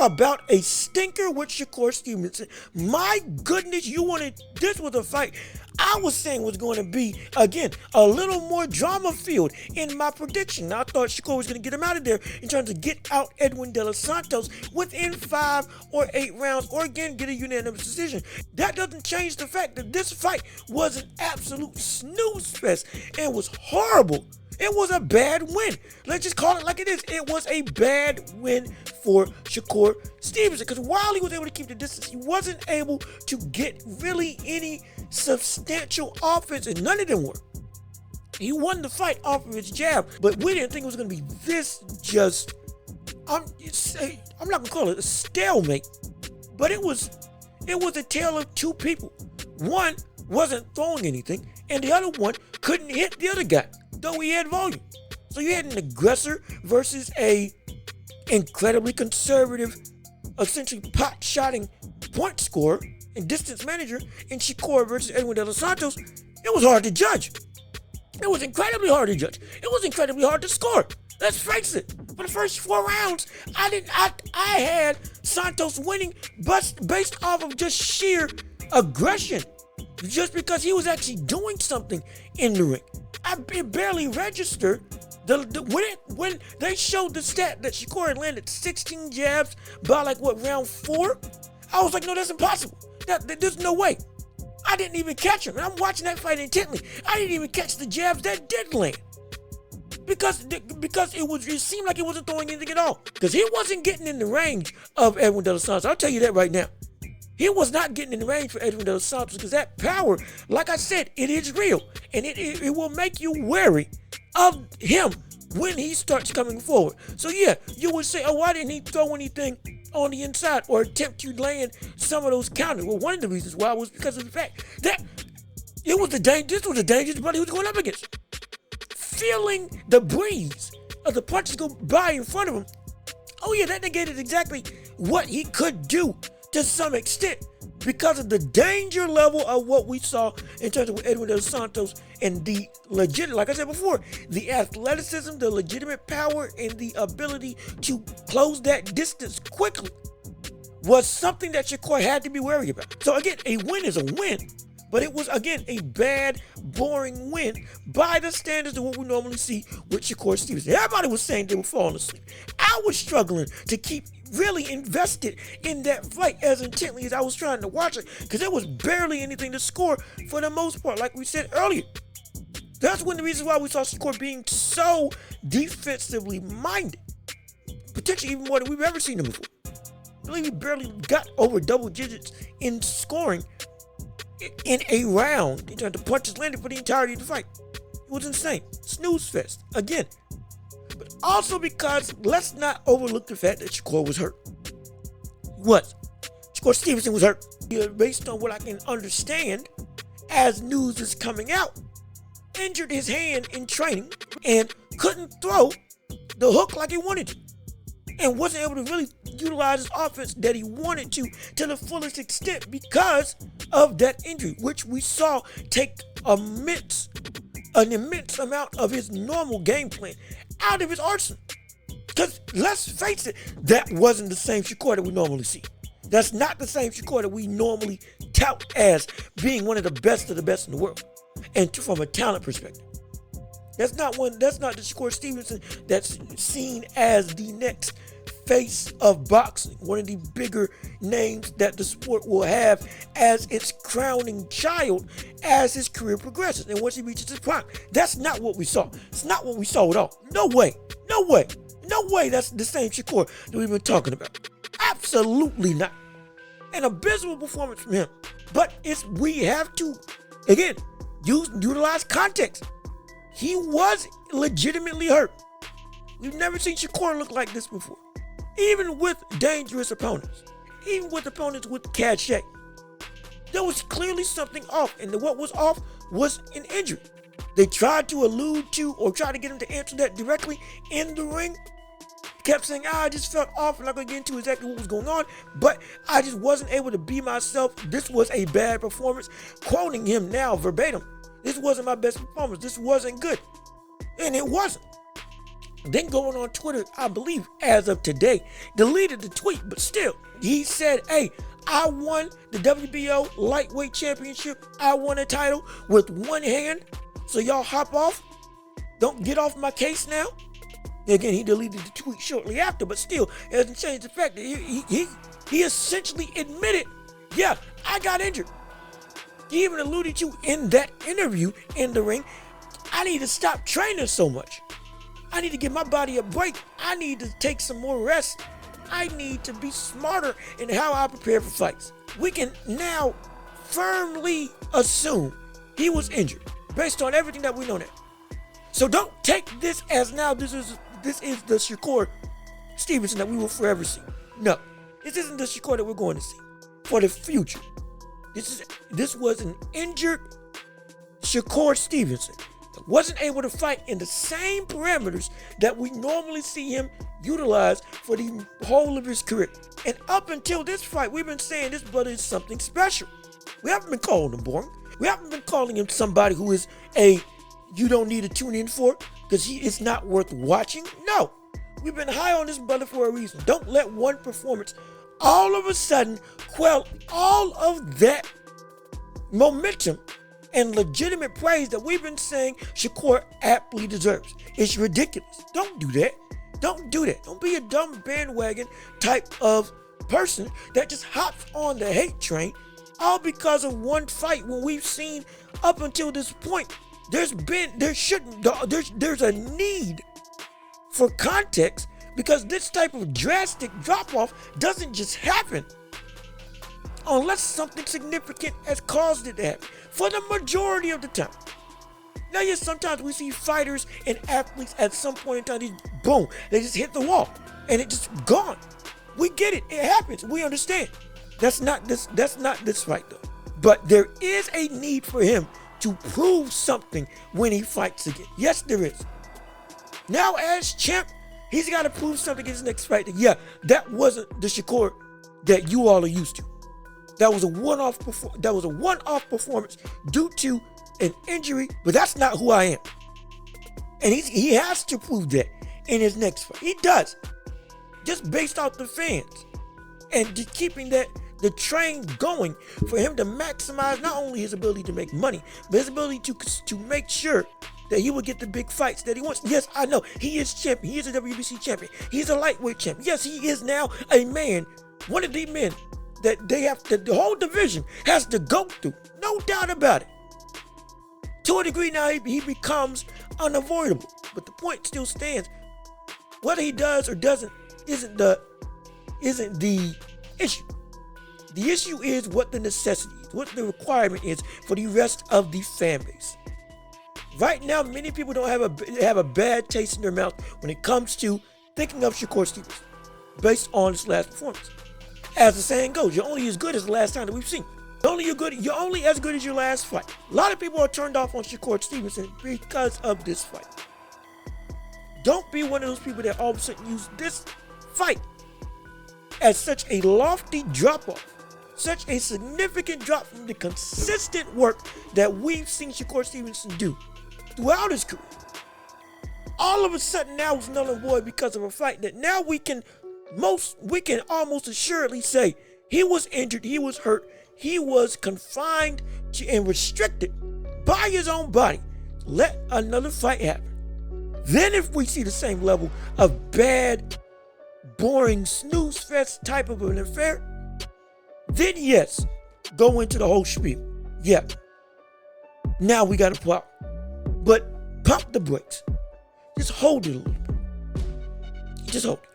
about a stinker with Shakur Stevenson. My goodness, this was a fight I was saying was going to be, again, a little more drama-filled in my prediction. I thought Shakur was going to get him out of there in terms of get out Edwin De Los Santos within 5 or 8 rounds, or again, get a unanimous decision. That doesn't change the fact that this fight was an absolute snooze fest and was horrible. It was a bad win. Let's just call it like it is. It was a bad win for Shakur Stevenson, because while he was able to keep the distance, he wasn't able to get really any substantial offense, and none of them were. He won the fight off of his jab, but we didn't think it was going to be this just, I'm not going to call it a stalemate, but it was a tale of two people. One wasn't throwing anything, and the other one couldn't hit the other guy, though he had volume. So you had an aggressor versus a incredibly conservative, essentially pot-shotting point scorer and distance manager in Shakur versus Edwin De Los Santos. It was hard to judge. It was incredibly hard to judge. It was incredibly hard to score. Let's face it. For the first 4 rounds, I had Santos winning, but based off of just sheer aggression, just because he was actually doing something in the ring. It barely registered. When they showed the stat that Shakur had landed 16 jabs by round 4, I was like, no, that's impossible. There's no way. I didn't even catch him. And I'm watching that fight intently. I didn't even catch the jabs that did land. Because it seemed like he wasn't throwing anything at all. Because he wasn't getting in the range of Edwin De Los Santos. I'll tell you that right now. He was not getting in the range for Edwin De Los Santos, because that power, like I said, it is real. And it will make you wary of him when he starts coming forward. So yeah, you would say, oh, why didn't he throw anything on the inside or attempt to land some of those counters? Well, one of the reasons why was because of the fact that this was a dangerous brother he was going up against. Feeling the breeze of the punches go by in front of him, oh yeah, that negated exactly what he could do to some extent, because of the danger level of what we saw in terms of Edwin De Los Santos and the like I said before, the athleticism, the legitimate power, and the ability to close that distance quickly was something that Shakur had to be wary about. So again, a win is a win, but it was, again, a bad, boring win by the standards of what we normally see with Shakur Stevenson. Everybody was saying they were falling asleep. I was struggling to keep really invested in that fight as intently as I was trying to watch it, because there was barely anything to score for the most part, like we said earlier. That's one of the reasons why we saw Shakur being so defensively minded, potentially even more than we've ever seen him before. I believe he barely got over double digits in scoring in a round in terms of punches landed for the entirety of the fight. It was insane. Snooze fest again. But also because let's not overlook the fact that Shakur was hurt. He was. Shakur Stevenson was hurt. Based on what I can understand as news is coming out, injured his hand in training and couldn't throw the hook like he wanted to, and wasn't able to really utilize his offense that he wanted to the fullest extent because of that injury, which we saw take an immense amount of his normal game plan out of his arsenal. Because let's face it, that wasn't the same Shakur that we normally see. That's not the same Shakur that we normally tout as being one of the best in the world, and from a talent perspective. That's not the Shakur Stevenson that's seen as the next face of boxing, one of the bigger names that the sport will have as its crowning child as his career progresses and once he reaches his prime. That's not what we saw. It's not what we saw at all. No way that's the same Shakur that we've been talking about. Absolutely not. An abysmal performance from him. But we have to, again, utilize context. He was legitimately hurt. We've never seen Shakur look like this before. Even with dangerous opponents. Even with opponents with cachet. There was clearly something off, and what was off was an injury. They tried to allude to or try to get him to answer that directly in the ring. Kept saying, I just felt off. I'm not going to get into exactly what was going on, but I just wasn't able to be myself. This was a bad performance. Quoting him now verbatim, this wasn't my best performance. This wasn't good. And it wasn't. Then going on Twitter, I believe as of today, deleted the tweet, but still, he said, hey, I won the WBO lightweight championship. I won a title with one hand. So y'all hop off. Don't get off my case now. Again, he deleted the tweet shortly after, but still, it doesn't change the fact that he essentially admitted, yeah, I got injured. He even alluded to in that interview in the ring, I need to stop training so much. I need to give my body a break. I need to take some more rest. I need to be smarter in how I prepare for fights. We can now firmly assume he was injured based on everything that we know now. So don't take this as now this is the Shakur Stevenson that we will forever see. No, this isn't the Shakur that we're going to see for the future. This was an injured Shakur Stevenson that wasn't able to fight in the same parameters that we normally see him utilize for the whole of his career. And up until this fight, we've been saying this brother is something special. We haven't been calling him boring. We haven't been calling him somebody who is you don't need to tune in for because he is not worth watching. No, we've been high on this brother for a reason. Don't let one performance all of a sudden quell all of that momentum and legitimate praise that we've been saying Shakur aptly deserves. It's ridiculous. Don't do that. Don't do that. Don't be a dumb bandwagon type of person that just hops on the hate train all because of one fight when we've seen up until this point there's a need for context because this type of drastic drop-off doesn't just happen unless something significant has caused it to happen for the majority of the time. Now, yes, sometimes we see fighters and athletes at some point in time, boom, they just hit the wall and it just gone. We get it. It happens. We understand. That's not this fight though. But there is a need for him to prove something when he fights again. Yes, there is. Now, as champ, he's got to prove something in his next fight. Yeah, that wasn't the Shakur that you all are used to. That was a one-off performance due to an injury, but that's not who I am. And he has to prove that in his next fight. He does. Just based off the fans and just keeping the train going for him to maximize not only his ability to make money, but his ability to make sure that he will get the big fights that he wants. Yes, I know he is champion. He is a WBC champion. He's a lightweight champion. Yes, he is now a man, one of the men that the whole division has to go through. No doubt about it. To a degree now, he becomes unavoidable. But the point still stands. Whether he does or doesn't isn't the issue. The issue is what the necessity is, what the requirement is for the rest of the fan base. Right now, many people don't have a bad taste in their mouth when it comes to thinking of Shakur Stevenson based on his last performance. As the saying goes, you're only as good as the last time that we've seen. You're only as good as your last fight. A lot of people are turned off on Shakur Stevenson because of this fight. Don't be one of those people that all of a sudden use this fight as such a lofty drop-off, such a significant drop from the consistent work that we've seen Shakur Stevenson do throughout his career. All of a sudden now it's null and void because of a fight that now we can almost assuredly say he was injured, he was hurt, he was confined and restricted by his own body. Let another fight happen. Then if we see the same level of bad, boring, snooze fest type of an affair, then yes, go into the whole spiel. Yeah. Now we got to pop. But pump the brakes. Just hold it a little bit. Just hold it.